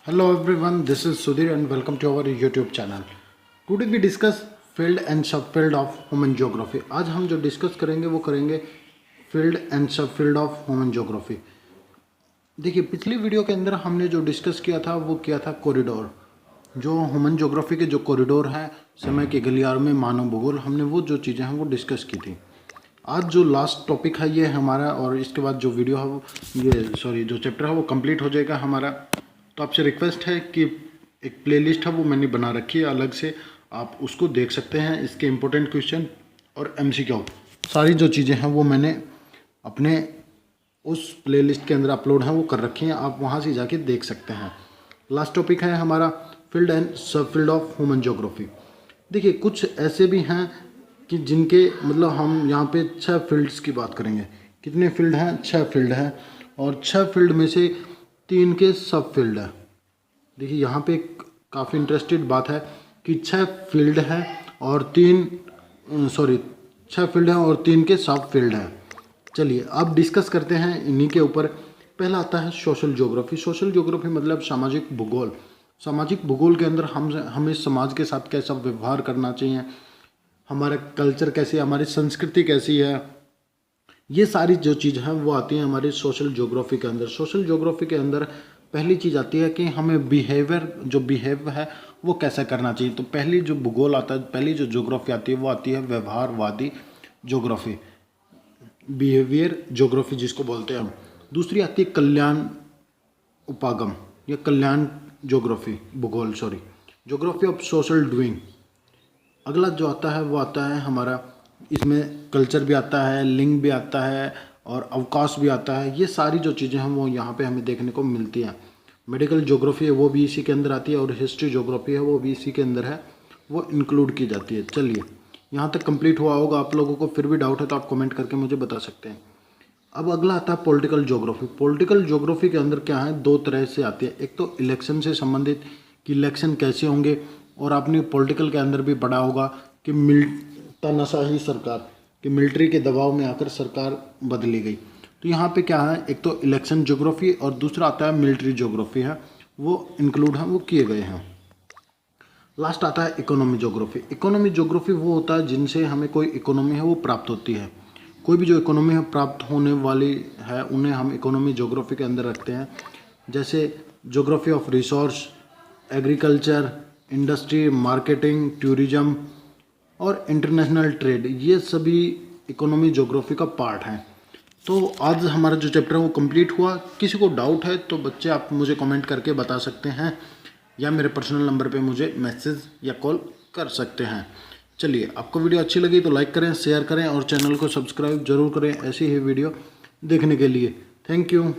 Hello everyone, this is Sudhir and welcome to our YouTube channel. Today we discuss field and subfield of human geography. आज हम जो discuss करेंगे वो करेंगे field and subfield of human geography. देखिए, पिछली video के अंदर हमने जो डिस्कस किया था वो किया था कॉरिडोर, जो ह्यूमन ज्योग्राफी के जो कॉरिडोर हैं, समय के गलियार में मानव भूगोल, हमने वो जो चीज़ें हैं वो डिस्कस की थी। आज जो लास्ट टॉपिक है ये हमारा, और इसके बाद जो वीडियो है वो जो चैप्टर है वो कंप्लीट हो जाएगा हमारा। तो आपसे रिक्वेस्ट है कि एक प्लेलिस्ट है वो मैंने बना रखी है अलग से, आप उसको देख सकते हैं। इसके इम्पोर्टेंट क्वेश्चन और MCQ सारी जो चीज़ें हैं वो मैंने अपने उस प्लेलिस्ट के अंदर अपलोड हैं वो कर रखी हैं, आप वहाँ से जाके देख सकते हैं। लास्ट टॉपिक है हमारा field and subfield of human geography. देखिए, कुछ ऐसे भी हैं कि जिनके मतलब हम यहाँ पे 6 फील्ड्स की बात करेंगे। कितने फील्ड हैं? 6 फील्ड हैं, और 6 फील्ड में से 3 के सब फील्ड है। देखिए, यहाँ पे काफ़ी इंटरेस्टेड बात है कि 6 फील्ड है और 6 फील्ड हैं और 3 के सब फील्ड हैं। चलिए अब डिस्कस करते हैं इन्हीं के ऊपर। पहला आता है सोशल ज्योग्राफी। सोशल ज्योग्राफी मतलब सामाजिक भूगोल। सामाजिक भूगोल के अंदर हमें समाज के साथ कैसा व्यवहार करना चाहिए, हमारा कल्चर कैसी है, हमारी संस्कृति कैसी है, ये सारी जो चीज़ है वो आती है हमारी सोशल ज्योग्राफी के अंदर। सोशल ज्योग्राफी के अंदर पहली चीज़ आती है कि हमें बिहेव है वो कैसा करना चाहिए। तो पहली जो भूगोल आता है, पहली जो ज्योग्राफी आती है वो आती है व्यवहारवादी ज्योग्राफी, बिहेवियर ज्योग्राफी जिसको बोलते हैं हम। दूसरी आती है कल्याण उपागम या कल्याण geography geography of social doing. अगला जो आता है वो आता है हमारा, इसमें कल्चर भी आता है, लिंग भी आता है और अवकाश भी आता है। ये सारी जो चीज़ें हैं वो यहाँ पे हमें देखने को मिलती हैं। मेडिकल ज्योग्राफी है वो भी इसी के अंदर आती है, और हिस्ट्री ज्योग्राफी है वो भी इसी के अंदर है, वो इंक्लूड की जाती है। चलिए, यहाँ तक कंप्लीट हुआ होगा आप लोगों को। फिर भी डाउट है तो आप कमेंट करके मुझे बता सकते हैं। अब अगला आता है पॉलिटिकल ज्योग्राफी। पॉलिटिकल ज्योग्राफी के अंदर क्या है, 2 तरह से आती है। एक तो इलेक्शन से संबंधित कि इलेक्शन कैसे होंगे, और आपने पॉलिटिकल के अंदर भी पढ़ा होगा कि तानाशाही सरकार, कि मिलिट्री के दबाव में आकर सरकार बदली गई। तो यहाँ पे क्या है, एक तो इलेक्शन ज्योग्राफी और दूसरा आता है मिलिट्री ज्योग्राफी है, वो इंक्लूड है, वो किए गए हैं। लास्ट आता है इकोनॉमी ज्योग्राफी। इकोनॉमी ज्योग्राफी वो होता है जिनसे हमें कोई इकोनॉमी है वो प्राप्त होती है। कोई भी जो इकोनॉमी है प्राप्त होने वाली है उन्हें हम इकोनॉमी ज्योग्राफी के अंदर रखते हैं। जैसे geography of resource, agriculture, industry, marketing, tourism और इंटरनेशनल ट्रेड, ये सभी इकोनॉमी ज्योग्राफी का पार्ट हैं। तो आज हमारा जो चैप्टर है वो कंप्लीट हुआ। किसी को डाउट है तो बच्चे आप मुझे कमेंट करके बता सकते हैं, या मेरे पर्सनल नंबर पे मुझे मैसेज या कॉल कर सकते हैं। चलिए, आपको वीडियो अच्छी लगी तो लाइक करें, शेयर करें और चैनल को सब्सक्राइब जरूर करें ऐसी ही वीडियो देखने के लिए। Thank you.